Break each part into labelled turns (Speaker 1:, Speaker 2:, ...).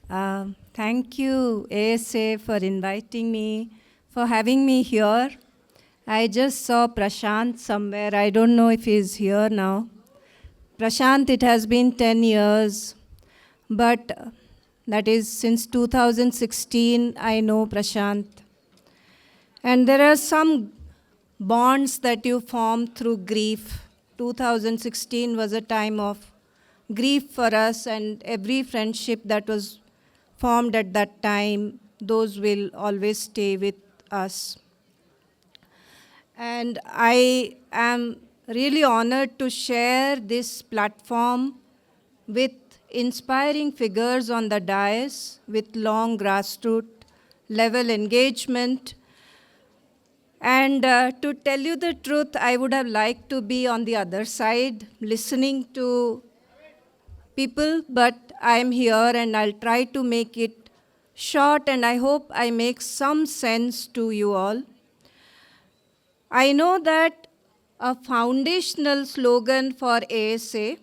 Speaker 1: Thank you, ASA, for inviting me, for having me here. I just saw Prashant somewhere. I don't know if he's here now. Prashant, it has been 10 years, but that is since 2016, I know Prashant. And there are some bonds that you form through grief. 2016 was a time of grief for us, and every friendship that was formed at that time, those will always stay with us. And I am really honored to share this platform with inspiring figures on the dais with long grassroots level engagement. And to tell you the truth, I would have liked to be on the other side listening to people, but I'm here and I'll try to make it short, and I hope I make some sense to you all. I know that a foundational slogan for ASA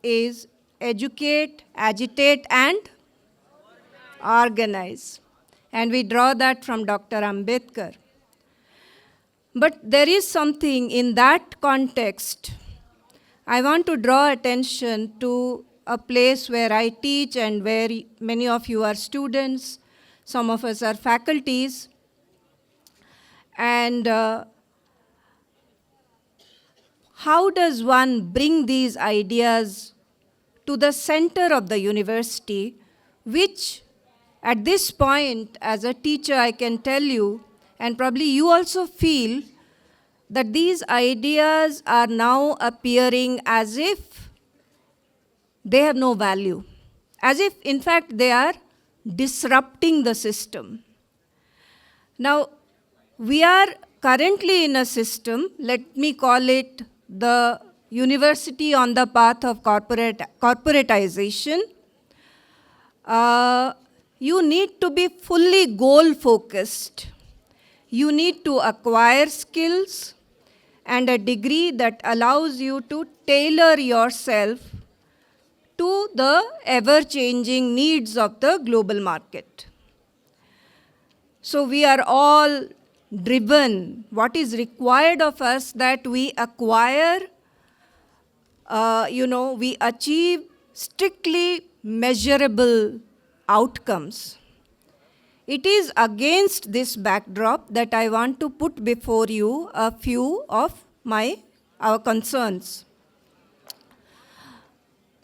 Speaker 1: is educate, agitate, and organize. And we draw that from Dr. Ambedkar. But there is something in that context. I want to draw attention to a place where I teach and where many of you are students, some of us are faculties. And how does one bring these ideas to the center of the university, which at this point, as a teacher, I can tell you, and probably you also feel, that these ideas are now appearing as if they have no value, as if, in fact, they are disrupting the system. Now, we are currently in a system, let me call it the university on the path of corporatization. You need to be fully goal-focused. You need to acquire skills and a degree that allows you to tailor yourself to the ever-changing needs of the global market. So we are all driven. What is required of us that we acquire, we achieve strictly measurable outcomes. It is against this backdrop that I want to put before you a few of our concerns.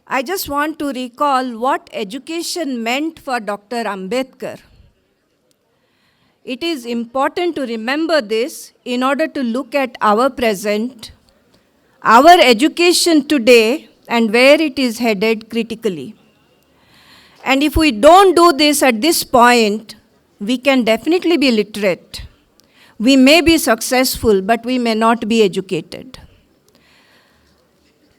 Speaker 1: I just want to recall what education meant for Dr. Ambedkar. It is important to remember this in order to look at our present, our education today, and where it is headed critically. And if we don't do this at this point, we can definitely be literate. We may be successful, but we may not be educated.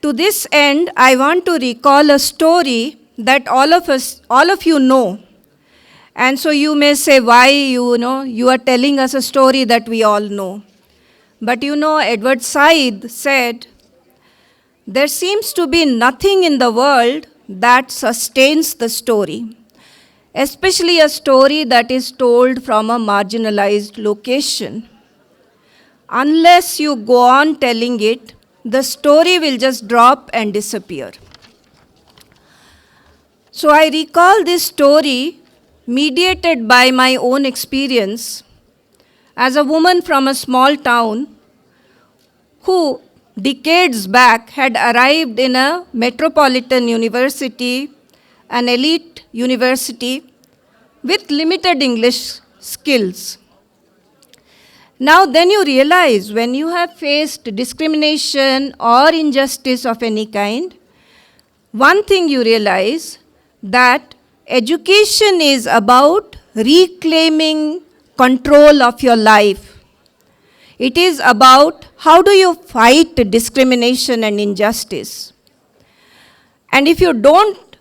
Speaker 1: To this end, I want to recall a story that all of you know. And so you may say, why, you are telling us a story that we all know. But Edward Said said, there seems to be nothing in the world that sustains the story, especially a story that is told from a marginalized location. Unless you go on telling it, the story will just drop and disappear. So I recall this story mediated by my own experience as a woman from a small town who decades back had arrived in a metropolitan university, an elite university with limited English skills. Now then you realize when you have faced discrimination or injustice of any kind, one thing you realize that education is about reclaiming control of your life. It is about how do you fight discrimination and injustice. And if you don't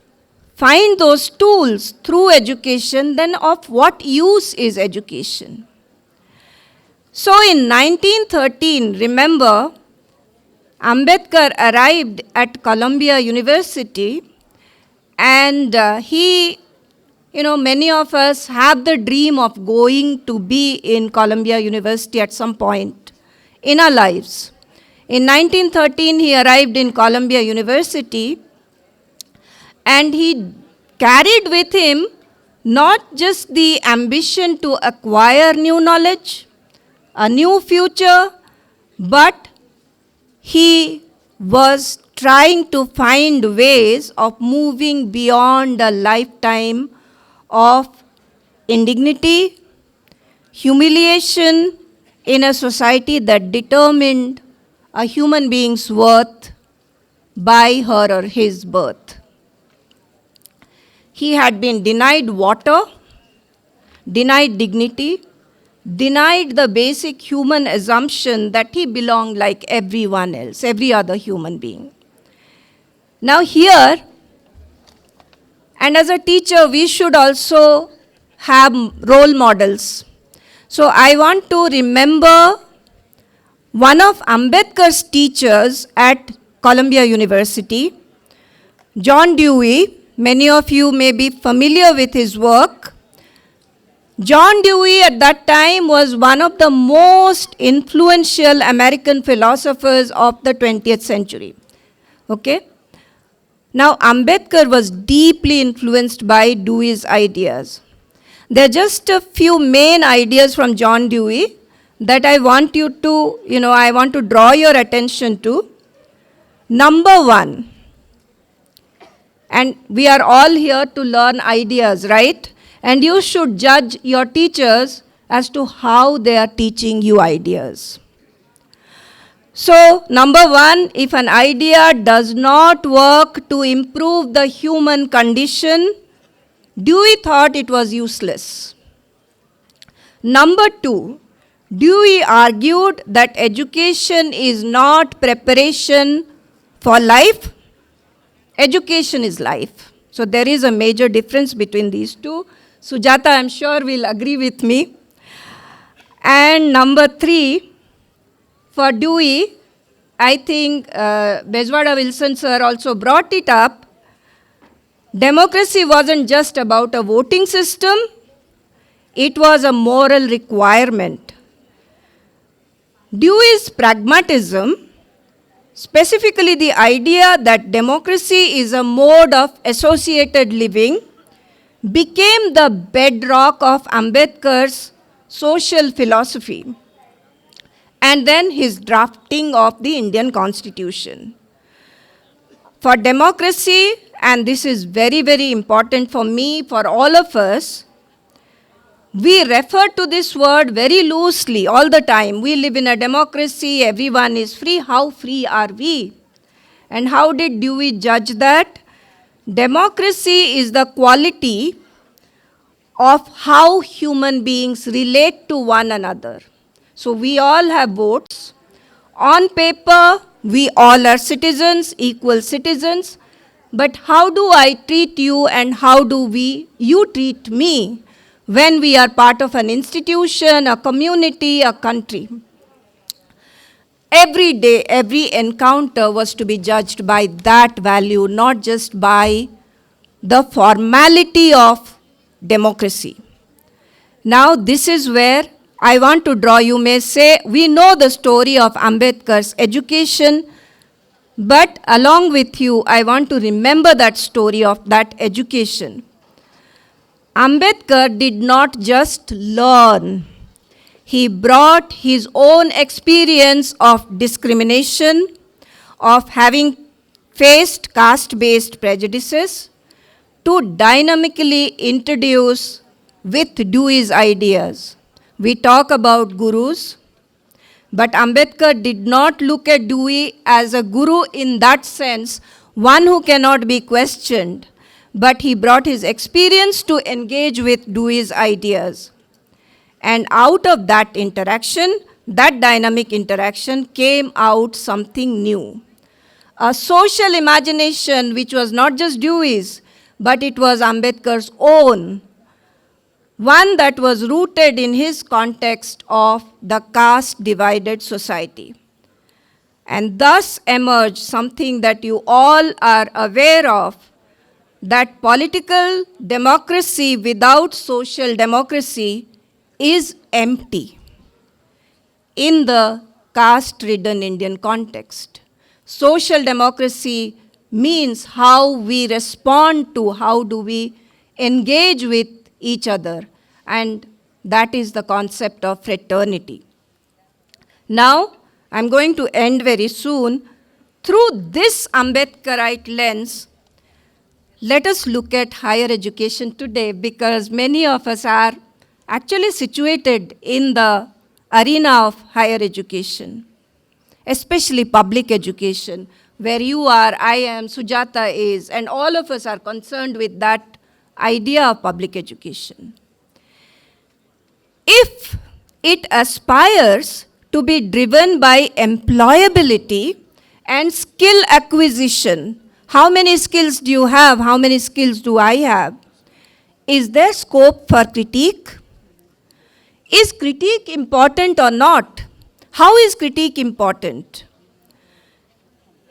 Speaker 1: find those tools through education, then of what use is education? So in 1913, remember, Ambedkar arrived at Columbia University and he Many of us have the dream of going to be in Columbia University at some point in our lives. In 1913, he arrived in Columbia University, and he carried with him not just the ambition to acquire new knowledge, a new future, but he was trying to find ways of moving beyond a lifetime of indignity, humiliation in a society that determined a human being's worth by her or his birth. He had been denied water, denied dignity, denied the basic human assumption that he belonged like everyone else, every other human being. Now here, and as a teacher, we should also have role models. So I want to remember one of Ambedkar's teachers at Columbia University, John Dewey. Many of you may be familiar with his work. John Dewey at that time was one of the most influential American philosophers of the 20th century. Okay? Now, Ambedkar was deeply influenced by Dewey's ideas. There are just a few main ideas from John Dewey that I want you to, I want to draw your attention to. Number one, and we are all here to learn ideas, right? And you should judge your teachers as to how they are teaching you ideas. So, number one, if an idea does not work to improve the human condition, Dewey thought it was useless. Number two, Dewey argued that education is not preparation for life. Education is life. So there is a major difference between these two. Sujata, I'm sure, will agree with me. And number three, for Dewey, I think Bezwada Wilson sir also brought it up. Democracy wasn't just about a voting system, it was a moral requirement. Dewey's pragmatism, specifically the idea that democracy is a mode of associated living, became the bedrock of Ambedkar's social philosophy, and then his drafting of the Indian Constitution. For democracy, and this is very, very important for me, for all of us, we refer to this word very loosely all the time. We live in a democracy, everyone is free. How free are we? And how did Dewey judge that? Democracy is the quality of how human beings relate to one another. So we all have votes. On paper, we all are citizens, equal citizens. But how do I treat you and how do you treat me when we are part of an institution, a community, a country? Every day, every encounter was to be judged by that value, not just by the formality of democracy. Now, this is where I want to draw. You may say, we know the story of Ambedkar's education, but along with you, I want to remember that story of that education. Ambedkar did not just learn. He brought his own experience of discrimination, of having faced caste-based prejudices, to dynamically introduce with Dewey's ideas. We talk about gurus, but Ambedkar did not look at Dewey as a guru in that sense, one who cannot be questioned, but he brought his experience to engage with Dewey's ideas. And out of that interaction, that dynamic interaction, came out something new. A social imagination which was not just Dewey's, but it was Ambedkar's own, one that was rooted in his context of the caste-divided society. And thus emerged something that you all are aware of, that political democracy without social democracy is empty in the caste-ridden Indian context. Social democracy means how we respond to, how do we engage with each other, and that is the concept of fraternity. Now, I'm going to end very soon. Through this Ambedkarite lens, let us look at higher education today, because many of us are actually situated in the arena of higher education, especially public education, where you are, I am, Sujata is, and all of us are concerned with that idea of public education. If it aspires to be driven by employability and skill acquisition, how many skills do you have? How many skills do I have? Is there scope for critique? Is critique important or not? How is critique important?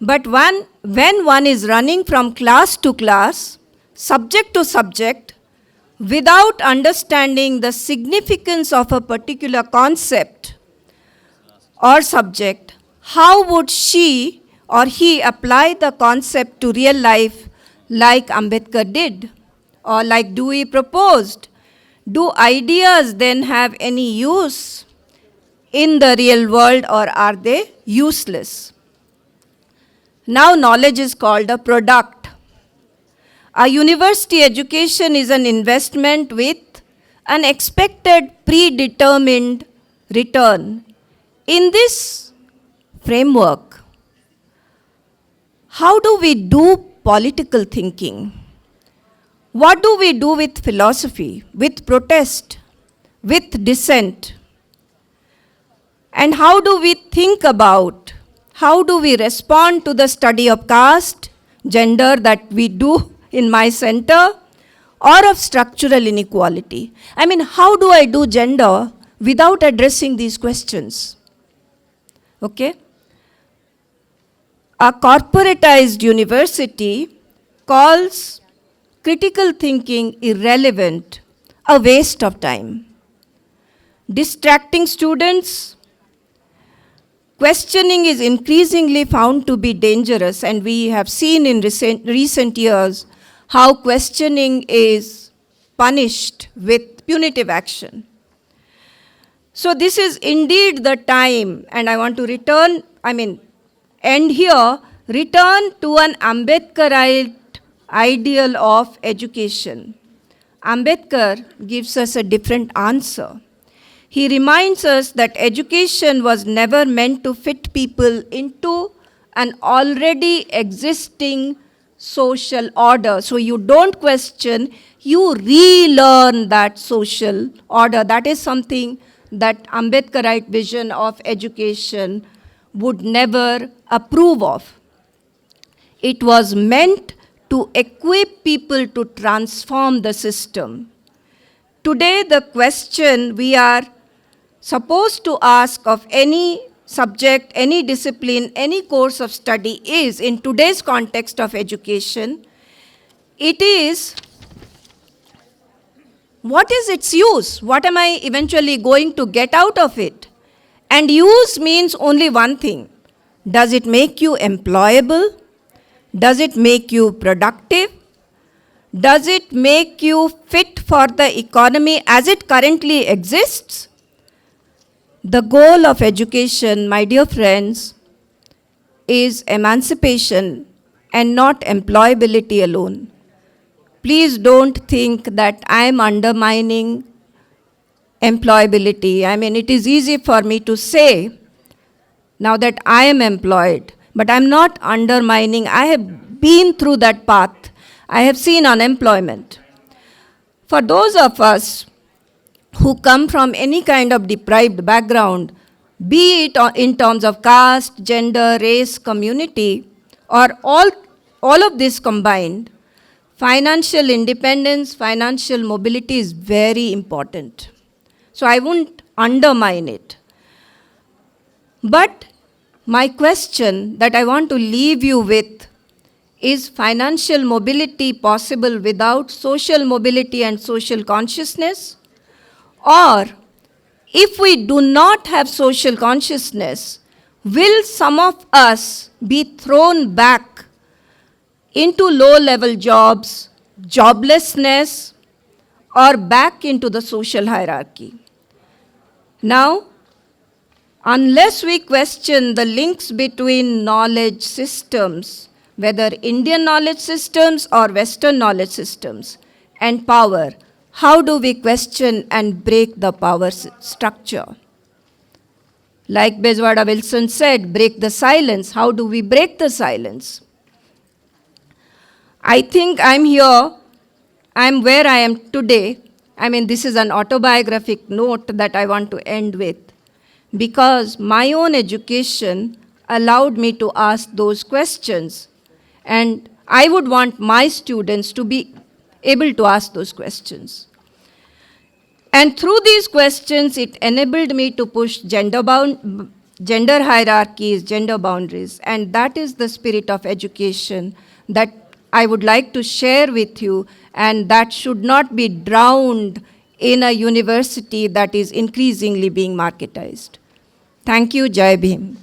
Speaker 1: But when one is running from class to class, subject to subject, without understanding the significance of a particular concept or subject, how would she or he apply the concept to real life like Ambedkar did, or like Dewey proposed? Do ideas then have any use in the real world, or are they useless? Now knowledge is called a product. A university education is an investment with an expected predetermined return. In this framework, how do we do political thinking? What do we do with philosophy, with protest, with dissent? And how do we think about, how do we respond to the study of caste, gender that we do in my center, or of structural inequality? I mean, how do I do gender without addressing these questions? Okay? A corporatized university calls critical thinking irrelevant, a waste of time. Distracting students, questioning is increasingly found to be dangerous, and we have seen in recent years how questioning is punished with punitive action. So this is indeed the time, and I want to end here, return to an Ambedkarite ideal of education. Ambedkar gives us a different answer. He reminds us that education was never meant to fit people into an already existing social order. So you don't question, you relearn that social order. That is something that Ambedkarite vision of education would never approve of. It was meant to equip people to transform the system. Today, the question we are supposed to ask of any subject, any discipline, any course of study is, in today's context of education, it is, what is its use? What am I eventually going to get out of it? And use means only one thing. Does it make you employable? Does it make you productive? Does it make you fit for the economy as it currently exists? The goal of education, my dear friends, is emancipation and not employability alone. Please don't think that I am undermining employability. I mean, it is easy for me to say now that I am employed, but I'm not undermining. I have been through that path. I have seen unemployment. For those of us who come from any kind of deprived background, be it in terms of caste, gender, race, community, or all of this combined, financial independence, financial mobility is very important. So I won't undermine it. But my question that I want to leave you with is financial mobility possible without social mobility and social consciousness? Or if we do not have social consciousness, will some of us be thrown back into low-level jobs, joblessness, or back into the social hierarchy? Now, unless we question the links between knowledge systems, whether Indian knowledge systems or Western knowledge systems, and power, how do we question and break the power structure? Like Bezwada Wilson said, break the silence. How do we break the silence? I think I'm where I am today. I mean, this is an autobiographic note that I want to end with, because my own education allowed me to ask those questions. And I would want my students to be able to ask those questions. And through these questions, it enabled me to push gender hierarchies, gender boundaries. And that is the spirit of education that I would like to share with you, and that should not be drowned in a university that is increasingly being marketized. Thank you, Jai Bhim.